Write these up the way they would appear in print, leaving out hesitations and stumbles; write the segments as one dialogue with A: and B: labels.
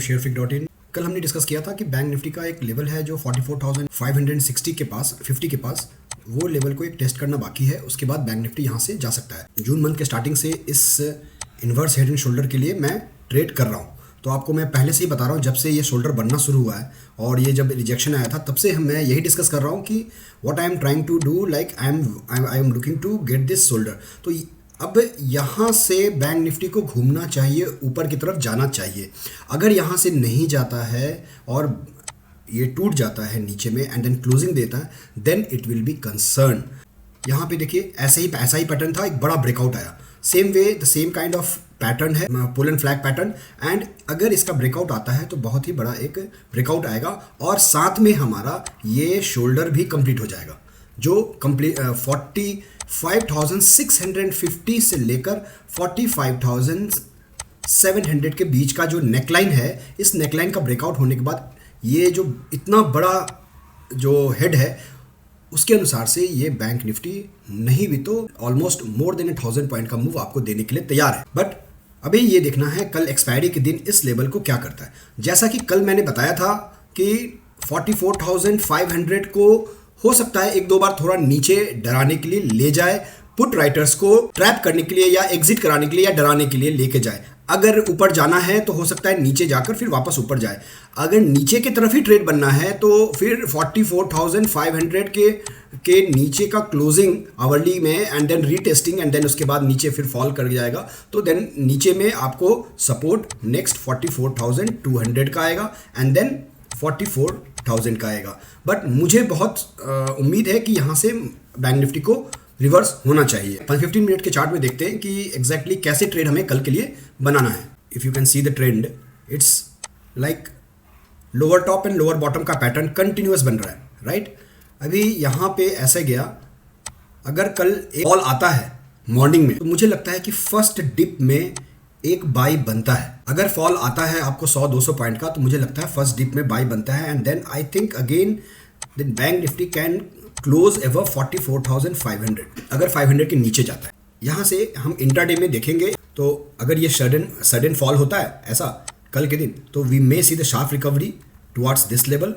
A: sharefic.in। कल हमने डिस्कस किया था कि बैंक निफ्टी का एक लेवल है जो 44,560 के पास 50 के पास, वो लेवल को एक टेस्ट करना बाकी है। उसके बाद बैंक निफ्टी यहाँ से जा सकता है। जून मंथ के स्टार्टिंग से इस इन्वर्स हेड एंड शोल्डर के लिए मैं ट्रेड कर रहा हूँ। तो आपको मैं पहले से ही बता रहा हूँ, जब से ये शोल्डर बनना शुरू हुआ है और ये जब रिजेक्शन आया था तब से मैं यही डिस्कस कर रहा हूँ कि what I am trying to do, like I am looking to get this shoulder. तो अब यहाँ से बैंक निफ्टी को घूमना चाहिए, ऊपर की तरफ जाना चाहिए। अगर यहाँ से नहीं जाता है और ये टूट जाता है नीचे में एंड देन क्लोजिंग देता है, then it will be concern. यहाँ पे देखिए ऐसा ही पैटर्न था, एक बड़ा ब्रेकआउट आया। Same way the same kind of pattern है, pull and flag pattern. And अगर इसका ब्रेकआउट आता है तो बहुत ही बड़ा एक ब्रेकआउट आएगा और साथ में हमारा ये शोल्डर भी कंप्लीट हो जाएगा, जो कंप्लीट 45,650 से लेकर 45,700 के बीच का जो नेकलाइन है, इस नेकलाइन का ब्रेकआउट होने के बाद ये जो इतना बड़ा जो हेड है, उसके अनुसार से ये बैंक निफ्टी नहीं भी तो ऑलमोस्ट मोर देन 1000 पॉइंट का मूव आपको देने के लिए तैयार है। बट अभी ये देखना है कल एक्सपायरी के दिन इस लेवल को क्या करता है। जैसा कि कल मैंने बताया था कि 44,500 को हो सकता है एक दो बार थोड़ा नीचे डराने के लिए ले जाए, पुट राइटर्स को ट्रैप करने के लिए या एग्जिट कराने के लिए या डराने के लिए लेके जाए। अगर ऊपर जाना है तो हो सकता है नीचे जाकर फिर वापस ऊपर जाए। अगर नीचे की तरफ ही ट्रेड बनना है तो फिर 44,500 के नीचे का क्लोजिंग आवरली में and then retesting and then उसके बाद नीचे फिर फॉल कर जाएगा। तो देन नीचे में आपको सपोर्ट नेक्स्ट 44,200 का आएगा एंड देन 44,000 का आएगा। बट मुझे बहुत उम्मीद है कि यहाँ से बैंक निफ्टी को रिवर्स होना चाहिए। 15 मिनट के चार्ट में देखते हैं कि एग्जैक्टली कैसे ट्रेड हमें कल के लिए बनाना है। If you can see the trend, it's like lower top and lower bottom का पैटर्न कंटिन्यूअस बन रहा है, राइट। अभी यहाँ पे ऐसे गया, अगर कल एक फॉल आता है मॉर्निंग में तो मुझे लगता है कि फर्स्ट डिप में एक बाई बनता है। अगर फॉल आता है आपको 100-200 पॉइंट का तो मुझे लगता है फर्स्ट डिप में बाई बनता है and then I think again then bank Nifty can close ever 44,500 अगर 500 के नीचे जाता है। यहाँ से हम इंट्राडे में देखेंगे तो अगर ये सडन फॉल होता है ऐसा कल के दिन, तो we may see the sharp recovery towards this level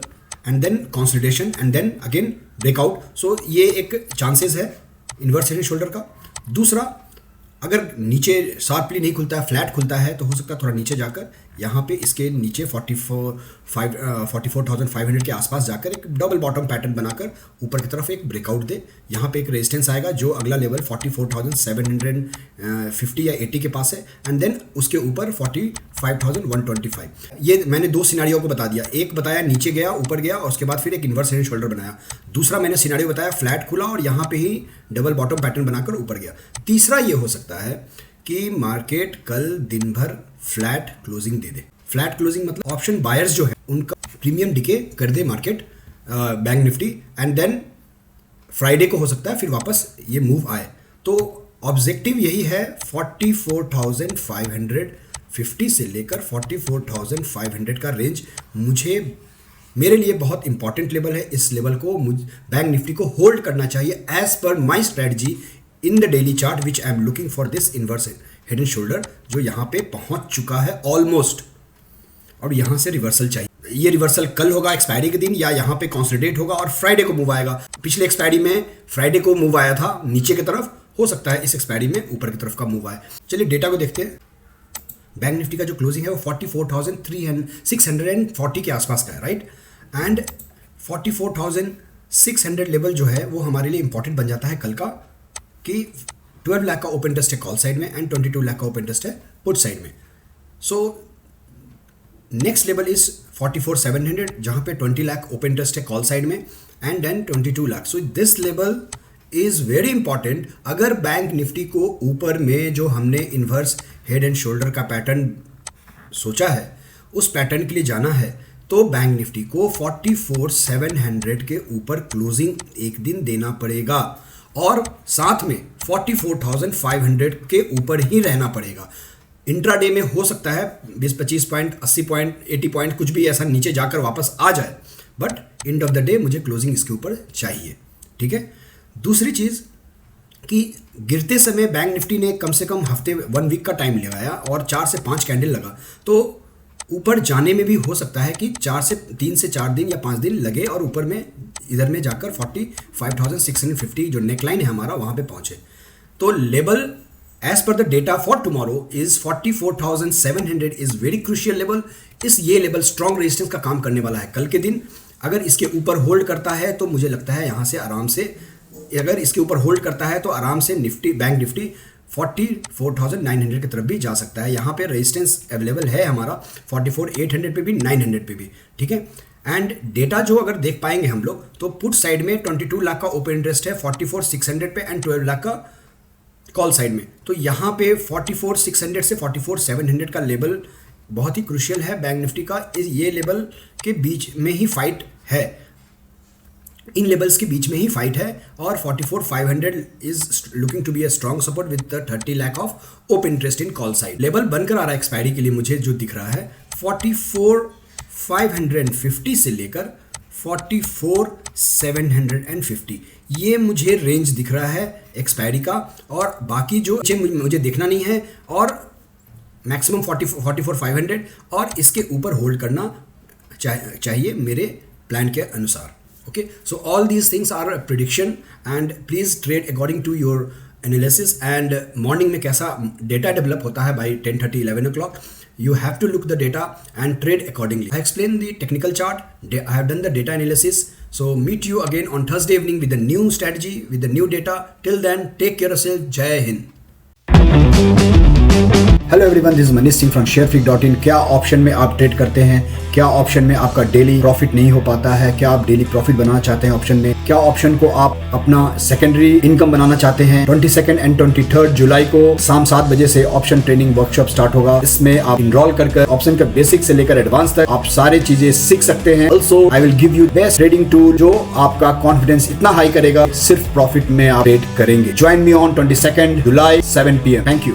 A: and then consolidation and then again breakout. So ये एक चांसेस है इन्वर्स हेड एंड शोल्डर का। दूसरा, अगर नीचे शार्पली नहीं खुलता है, फ्लैट खुलता है, तो हो सकता है थोड़ा नीचे जाकर यहाँ पे इसके नीचे 44,500 के आसपास जाकर एक डबल बॉटम पैटर्न बनाकर ऊपर की तरफ एक ब्रेकआउट दे। यहाँ पे एक रेजिस्टेंस आएगा जो अगला लेवल 44,750 या 80 के पास है एंड देन उसके ऊपर 45,125। ये मैंने दो सिनारियो को बता दिया। एक बताया नीचे गया, ऊपर गया और उसके बाद फिर एक इन्वर्स हेड एंड शोल्डर बनाया। दूसरा मैंने सिनारियो बताया फ्लैट खुला और यहाँ पे ही डबल बॉटम पैटर्न बनाकर ऊपर गया। तीसरा ये हो सकता है कि मार्केट कल दिन भर फ्लैट क्लोजिंग दे दे। फ्लैट क्लोजिंग मतलब ऑप्शन बायर्स जो है उनका प्रीमियम डिके कर दे market bank Nifty and then Friday को हो सकता है फिर वापस ये मूव आए। तो ऑब्जेक्टिव यही है 44,550 से लेकर 44,500 का रेंज मेरे लिए बहुत इंपॉर्टेंट लेवल है। इस लेवल को बैंक निफ्टी को होल्ड करना चाहिए as per my strategy in the daily chart which I am looking for this inverse head and shoulder जो यहाँ पे पहुंच चुका है ऑलमोस्ट, और यहाँ से रिवर्सल चाहिए। ये रिवर्सल कल होगा एक्सपायरी के दिन या यहाँ पे कंसोलिडेट होगा और फ्राइडे को मूव आएगा। पिछले एक्सपायरी में फ्राइडे को मूव आया था नीचे की तरफ, हो सकता है इस एक्सपायरी में ऊपर की तरफ का मूव आए। चलिए डेटा को देखते हैं। बैंक निफ्टी का जो क्लोजिंग है वो 44,640 के आसपास का है, राइट। एंड 44,600 लेवल जो है वो हमारे लिए इंपॉर्टेंट बन जाता है कल का, कि 12 लाख का ओपन इंटरेस्ट है कॉल साइड में एंड 22 लाख का ओपन इंटरेस्ट है पुट साइड में। सो नेक्स्ट लेवल इज 44,700 जहाँ पे 20 लाख ओपन इंटरेस्ट है कॉल साइड में and then 22 lakh. So this level is very important. अगर बैंक निफ्टी को ऊपर में जो हमने इन्वर्स हेड एंड शोल्डर का पैटर्न सोचा है उस पैटर्न के लिए जाना है तो बैंक निफ्टी को 44,700 के ऊपर क्लोजिंग एक दिन देना पड़ेगा और साथ में 44,500 के ऊपर ही रहना पड़ेगा। इंट्राडे में हो सकता है 20-25 पॉइंट, 80 पॉइंट, 80 पॉइंट कुछ भी ऐसा नीचे जाकर वापस आ जाए, but end of the day मुझे क्लोजिंग इसके ऊपर चाहिए, ठीक है। दूसरी चीज़ कि गिरते समय बैंक निफ्टी ने कम से कम हफ्ते 1 वीक का टाइम लगाया और 4 से 5 कैंडल लगा, तो ऊपर जाने में भी हो सकता है कि 3 से 4 दिन या 5 दिन लगे और ऊपर में इधर में जाकर 45,650 जो नेकलाइन है हमारा वहाँ पे पहुँचे। तो level as per the data for tomorrow is 44,700 is very crucial level. ये लेवल स्ट्रॉन्ग रेजिस्टेंस का काम करने वाला है कल के दिन। अगर इसके ऊपर होल्ड करता है तो मुझे लगता है यहाँ से आराम से, अगर इसके ऊपर होल्ड करता है तो आराम से निफ्टी, बैंक निफ्टी 44,900 की तरफ भी जा सकता है। यहाँ पे रेजिस्टेंस अवेलेबल है हमारा 44,800 पे भी, 900 पे भी, ठीक है। एंड डेटा जो अगर देख पाएंगे हम लोग तो पुट साइड में 22 लाख का ओपन इंटरेस्ट है 44,600 पे एंड 12 लाख का कॉल साइड में। तो यहाँ पे 44,600 से 44,700 का लेवल बहुत ही क्रूशियल है बैंक निफ्टी का। ये लेवल के बीच में ही फाइट है, इन लेवल्स के बीच में ही फाइट है। और 44,500 is looking to be a strong support with the 30 lakh of open interest in call side. Level बनकर आ रहा है एक्सपायरी के लिए मुझे जो दिख रहा है 44,550 से लेकर 44,750, ये मुझे रेंज दिख रहा है एक्सपायरी का। और बाकी जो मुझे देखना नहीं है, और मैक्सिमम 44,500 और इसके ऊपर होल्ड करना चाहिए मेरे प्लान के अनुसार। Okay, so all these things are prediction and please trade according to your analysis. And morning में कैसा डेटा डेवलप होता है by 10:30, 11 o'clock, you have to look the data and trade accordingly. I explained the technical chart, I have done the data analysis. So meet you again on Thursday evening with a new strategy, with the new data. Till then, take care of yourself. Jai Hind. Hello everyone, this is Manish Singh from sharefreak.in। क्या option में आप trade करते हैं? क्या option में आपका daily profit नहीं हो पाता है? क्या आप डेली प्रॉफिट बनाना चाहते हैं ऑप्शन में? क्या ऑप्शन को आप अपना सेकेंडरी इनकम बनाना चाहते हैं? 22 एंड 23 जुलाई को शाम 7 बजे से ऑप्शन ट्रेनिंग वर्कशॉप स्टार्ट होगा। इसमें आप इनरोल कर ऑप्शन का बेसिक से लेकर एडवांस तक आप सारे चीजें सीख सकते हैं। Also I will give you best trading tool जो आपका कॉन्फिडेंस इतना हाई करेगा सिर्फ प्रॉफिट में आप ट्रेड करेंगे। Join me on 22 July 7 PM। Thank you.